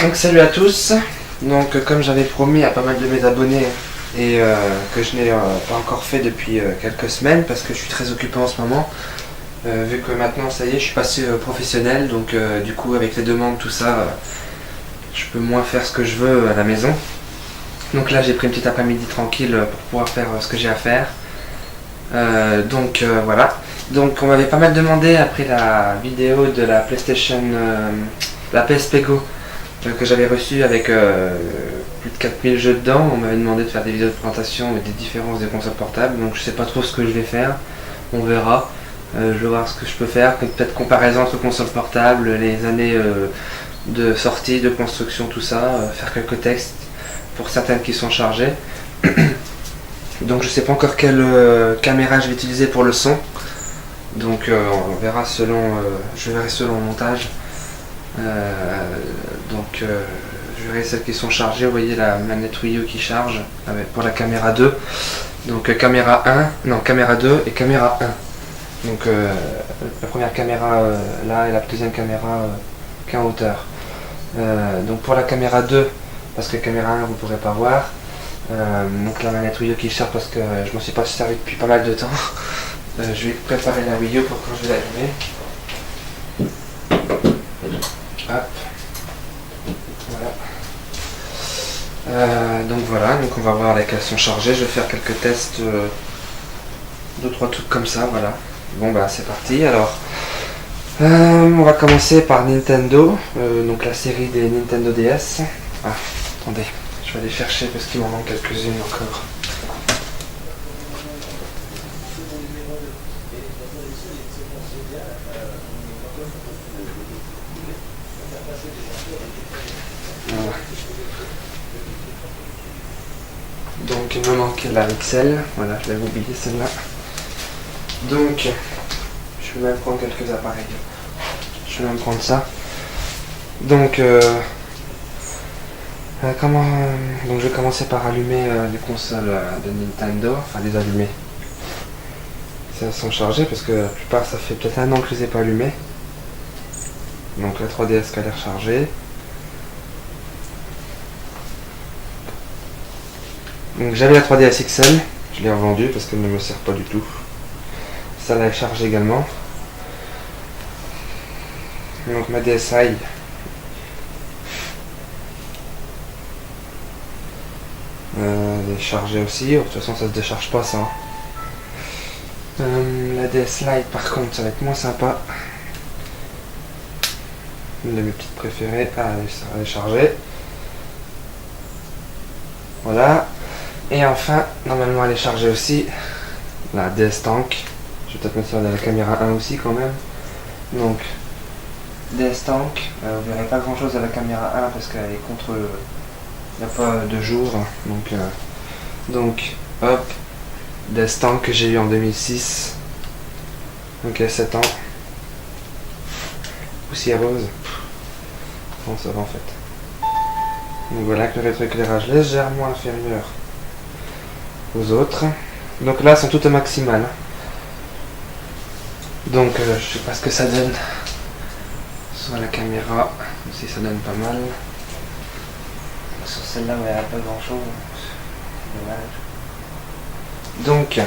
Donc salut à tous. Donc comme j'avais promis à pas mal de mes abonnés et que je n'ai pas encore fait depuis quelques semaines parce que je suis très occupé en ce moment, vu que maintenant ça y est je suis passé professionnel, donc du coup avec les demandes tout ça, je peux moins faire ce que je veux à la maison. Donc là j'ai pris une petite après-midi tranquille pour pouvoir faire ce que j'ai à faire. Voilà. Donc on m'avait pas mal demandé après la vidéo de la PlayStation, la PSP Go que j'avais reçue avec plus de 4000 jeux dedans. On m'avait demandé de faire des vidéos de présentation et des différences des consoles portables. Donc je sais pas trop ce que je vais faire. On verra. Je vais voir ce que je peux faire. Peut-être comparaison entre consoles portables, les années de sortie, de construction, tout ça. Faire quelques textes pour certaines qui sont chargées. Donc je sais pas encore quelle caméra je vais utiliser pour le son. Donc on verra selon, je verrai selon le montage. Je verrai celles qui sont chargées. Vous voyez la manette Wii U qui charge pour la caméra 2. Donc caméra 2 et caméra 1. Donc la première caméra là et la deuxième caméra qui est en hauteur. Donc pour la caméra 2, parce que caméra 1 vous pourrez pas voir. Donc la manette Wii U qui charge parce que je m'en suis pas servi depuis pas mal de temps. Je vais préparer la Wii U pour quand je vais l'allumer. Hop. Voilà. Donc on va voir lesquelles sont chargées. Je vais faire quelques tests, 2-3 trucs comme ça, voilà. Bon bah c'est parti. Alors on va commencer par Nintendo, donc la série des Nintendo DS. Ah, attendez, je vais aller chercher parce qu'il m'en manque quelques-unes encore. Voilà. Donc il me manquait la XL, voilà, je l'avais oublié celle-là. Donc je vais même prendre quelques appareils. Je vais même prendre ça. Donc donc je vais commencer par allumer les consoles de Nintendo, enfin les allumer. Si elles sont chargées parce que la plupart ça fait peut-être un an que je les ai pas allumées. Donc la 3DS qui a l'air chargée. Donc j'avais la 3DS XL, je l'ai revendue parce qu'elle ne me sert pas du tout. Ça là est chargée également. Donc ma DSi. Elle est chargée aussi, de toute façon ça se décharge pas ça. La DS Lite par contre ça va être moins sympa. Une de mes petites préférées, elle est chargée. Voilà. Et enfin, normalement elle est chargée aussi, la DS Tank. Je vais peut-être mettre ça dans la caméra 1 aussi quand même. Donc, DS Tank, vous verrez pas grand chose à la caméra 1 parce qu'elle est contre... Il n'y a pas de jour. Donc, hop, DS Tank que j'ai eu en 2006. Donc il y a 7 ans. Poussiéreuse. Bon ça va en fait. Donc voilà que le rétroéclairage légèrement inférieur aux autres. Donc là, elles sont toutes au maximal. Donc je sais pas ce que ça donne sur la caméra, si ça donne pas mal. Sur celle-là, il n'y a pas grand chose. Dommage.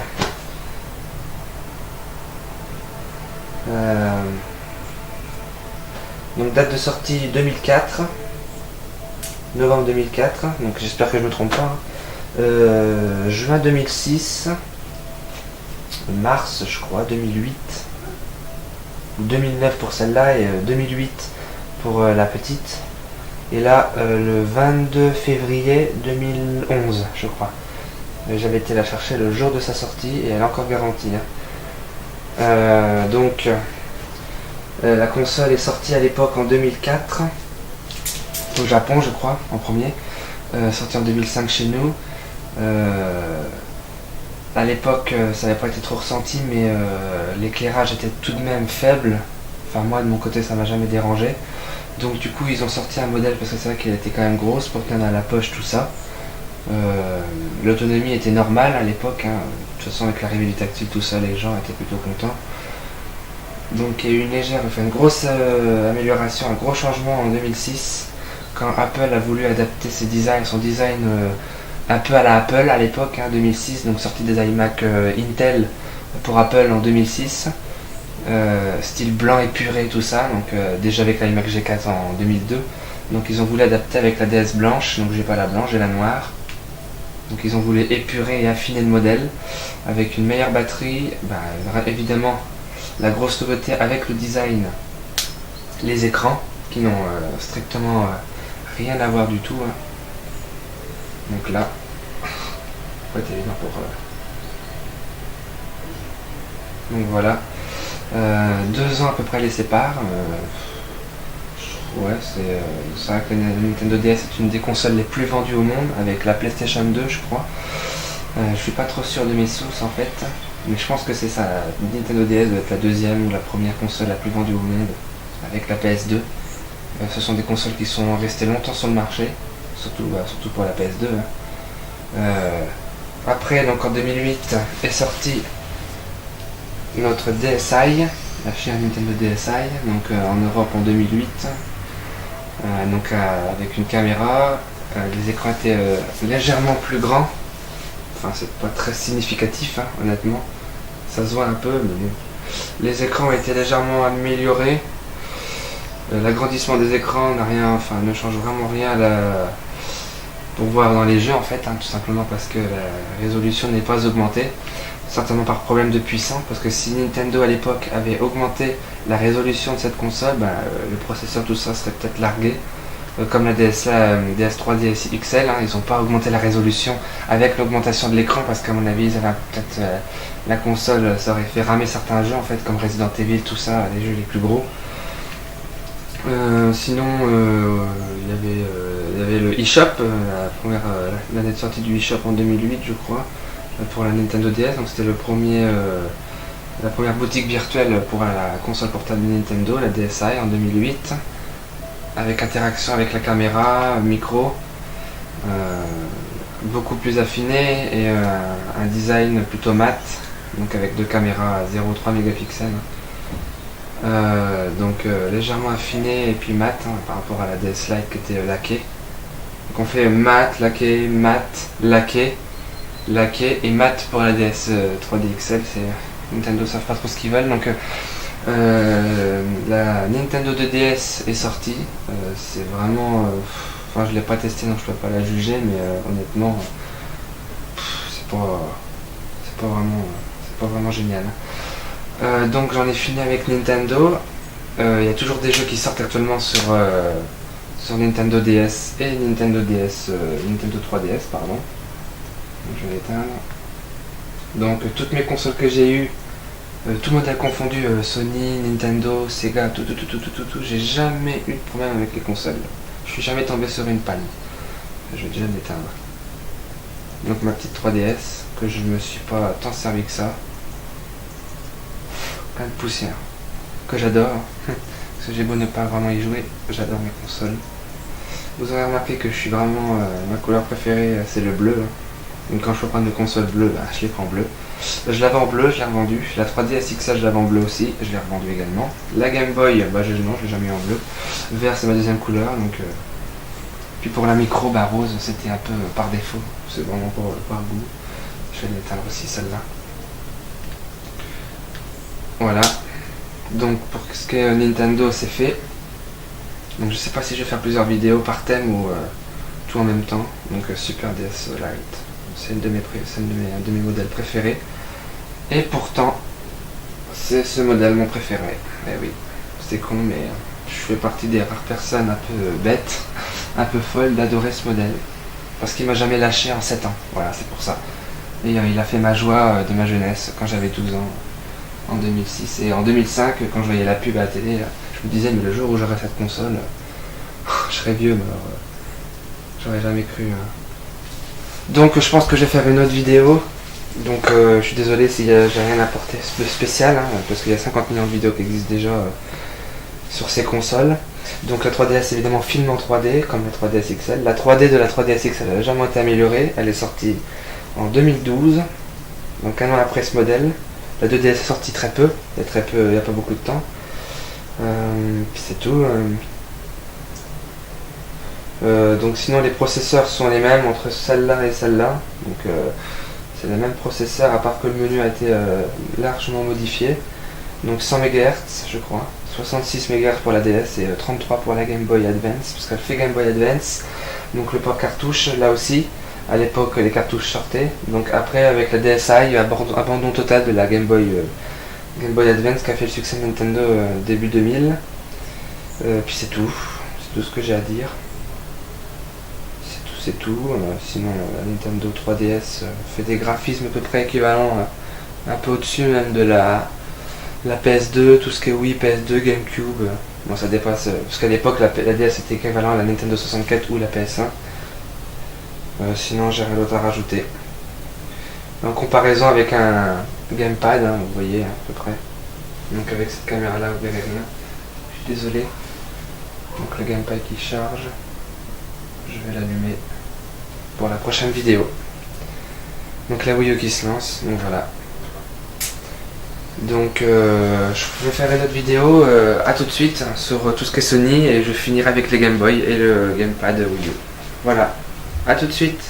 Donc date de sortie 2004, novembre 2004, donc j'espère que je me trompe pas. Juin 2006, mars je crois 2008, 2009 pour celle-là et 2008 pour la petite. Et là le 22 février 2011 je crois. J'avais été la chercher le jour de sa sortie et elle est encore garantie. La console est sortie à l'époque en 2004 au Japon je crois en premier, sortie en 2005 chez nous. À l'époque ça n'avait pas été trop ressenti mais l'éclairage était tout de même faible, enfin moi de mon côté ça m'a jamais dérangé. Donc du coup ils ont sorti un modèle parce que c'est vrai qu'elle était quand même grosse pour tenir à la poche tout ça. L'autonomie était normale à l'époque, hein. De toute façon avec l'arrivée du tactile tout ça les gens étaient plutôt contents. Donc il y a eu une grosse amélioration, un gros changement en 2006 quand Apple a voulu adapter son design un peu à la Apple à l'époque, 2006, donc sortie des iMac Intel pour Apple en 2006, style blanc épuré tout ça, donc déjà avec l'iMac G4 en 2002, donc ils ont voulu adapter avec la DS blanche, donc j'ai pas la blanche, j'ai la noire. Donc ils ont voulu épurer et affiner le modèle avec une meilleure batterie, évidemment la grosse nouveauté avec le design, les écrans qui n'ont strictement rien à voir du tout. Donc là, ouais, c'est évident pour. Donc voilà, 2 ans à peu près les séparent. Ouais, c'est vrai que la Nintendo DS est une des consoles les plus vendues au monde, avec la PlayStation 2 je crois. Je suis pas trop sûr de mes sources en fait, mais je pense que c'est ça, la Nintendo DS doit être la deuxième ou la première console la plus vendue au monde, avec la PS2. Ce sont des consoles qui sont restées longtemps sur le marché, surtout pour la PS2. Après, donc en 2008 est sorti notre DSi, la chère Nintendo DSi, donc en Europe en 2008. Donc avec une caméra, les écrans étaient légèrement plus grands, enfin c'est pas très significatif honnêtement, ça se voit un peu, mais bon. Les écrans ont été légèrement améliorés, l'agrandissement des écrans ne change vraiment rien pour voir dans les jeux en fait, tout simplement parce que la résolution n'est pas augmentée. Certainement par problème de puissance, parce que si Nintendo à l'époque avait augmenté la résolution de cette console, le processeur tout ça serait peut-être largué, comme la DS3, DS XL, ils n'ont pas augmenté la résolution avec l'augmentation de l'écran, parce qu'à mon avis ils avaient peut-être la console, ça aurait fait ramer certains jeux en fait, comme Resident Evil, tout ça, les jeux les plus gros. Sinon il y avait le eShop, l'année de sortie du eShop en 2008 je crois, pour la Nintendo DS, donc c'était la première boutique virtuelle pour la console portable de Nintendo, la DSi en 2008, avec interaction avec la caméra, micro, beaucoup plus affiné et un design plutôt mat, donc avec 2 caméras à 0,3 mégapixels, donc légèrement affiné et puis mat par rapport à la DS Lite qui était laquée. Donc on fait mat, laqué, laqué et mat pour la DS 3D XL, Nintendo ne savent pas trop ce qu'ils veulent, donc la Nintendo 2DS est sortie, c'est vraiment, je l'ai pas testé donc je peux pas la juger, mais honnêtement c'est pas vraiment génial. Donc j'en ai fini avec Nintendo, il y a toujours des jeux qui sortent actuellement sur Nintendo DS et Nintendo 3DS pardon. Je vais éteindre. Donc toutes mes consoles que j'ai eues, tout modèle confondu, Sony, Nintendo, Sega, tout, j'ai jamais eu de problème avec les consoles. Je suis jamais tombé sur une panne. Je vais déjà l'éteindre. Donc ma petite 3DS, que je me suis pas tant servi que ça. Plein de poussière. Que j'adore. Parce que j'ai beau ne pas vraiment y jouer, j'adore mes consoles. Vous aurez remarqué que je suis vraiment, ma couleur préférée c'est le bleu. Donc quand je peux prendre une console bleue, je les prends bleu. Je l'avais en bleu, je l'ai revendu. La 3DS XL, je l'avais en bleu aussi, je l'ai revendu également. La Game Boy, non, je l'ai jamais eu en bleu. Vert, c'est ma deuxième couleur. Donc, puis pour la micro, rose, c'était un peu par défaut. C'est vraiment par goût. Je vais l'éteindre aussi celle-là. Voilà. Donc pour ce qui est Nintendo, c'est fait. Donc je sais pas si je vais faire plusieurs vidéos par thème ou tout en même temps. Donc Super DS Lite. C'est un de mes modèles préférés. Et pourtant, c'est ce modèle mon préféré. Eh oui, c'est con, mais je fais partie des rares personnes un peu bêtes, un peu folles d'adorer ce modèle. Parce qu'il m'a jamais lâché en 7 ans. Voilà, c'est pour ça. Et il a fait ma joie de ma jeunesse quand j'avais 12 ans, en 2006. Et en 2005, quand je voyais la pub à la télé, je me disais, mais le jour où j'aurai cette console, je serai vieux, mais alors, j'aurais jamais cru. Donc je pense que je vais faire une autre vidéo. Donc je suis désolé si j'ai rien apporté de spécial, parce qu'il y a 50 millions de vidéos qui existent déjà sur ces consoles. Donc la 3DS évidemment filme en 3D comme la 3DS XL. La 3D de la 3DS XL a légèrement été améliorée. Elle est sortie en 2012, donc un an après ce modèle. La 2DS est sortie très peu, il n'y a pas beaucoup de temps. Puis c'est tout. Donc sinon les processeurs sont les mêmes entre celle-là et celle-là. Donc c'est le même processeur à part que le menu a été largement modifié. Donc 100 MHz je crois, 66 MHz pour la DS et 33 pour la Game Boy Advance, parce qu'elle fait Game Boy Advance. Donc le port cartouche là aussi, à l'époque les cartouches sortaient. Donc après avec la DSi, abandon total de la Game Boy Advance qui a fait le succès de Nintendo début 2000. Puis c'est tout ce que j'ai à dire. C'est tout. Sinon la Nintendo 3DS fait des graphismes à peu près équivalents, un peu au-dessus même de la PS2, tout ce qui est Wii, PS2, GameCube. Bon ça dépasse, parce qu'à l'époque la DS était équivalent à la Nintendo 64 ou la PS1. Sinon j'ai rien d'autre à rajouter. En comparaison avec un gamepad, vous voyez à peu près. Donc avec cette caméra là vous verrez rien. Je suis désolé. Donc le gamepad qui charge. Je vais l'allumer pour la prochaine vidéo. Donc la Wii U qui se lance. Donc voilà. Donc je vais faire une autre vidéo à tout de suite sur tout ce qui est Sony, et je finirai avec les Game Boy et le gamepad Wii U. Voilà. À tout de suite.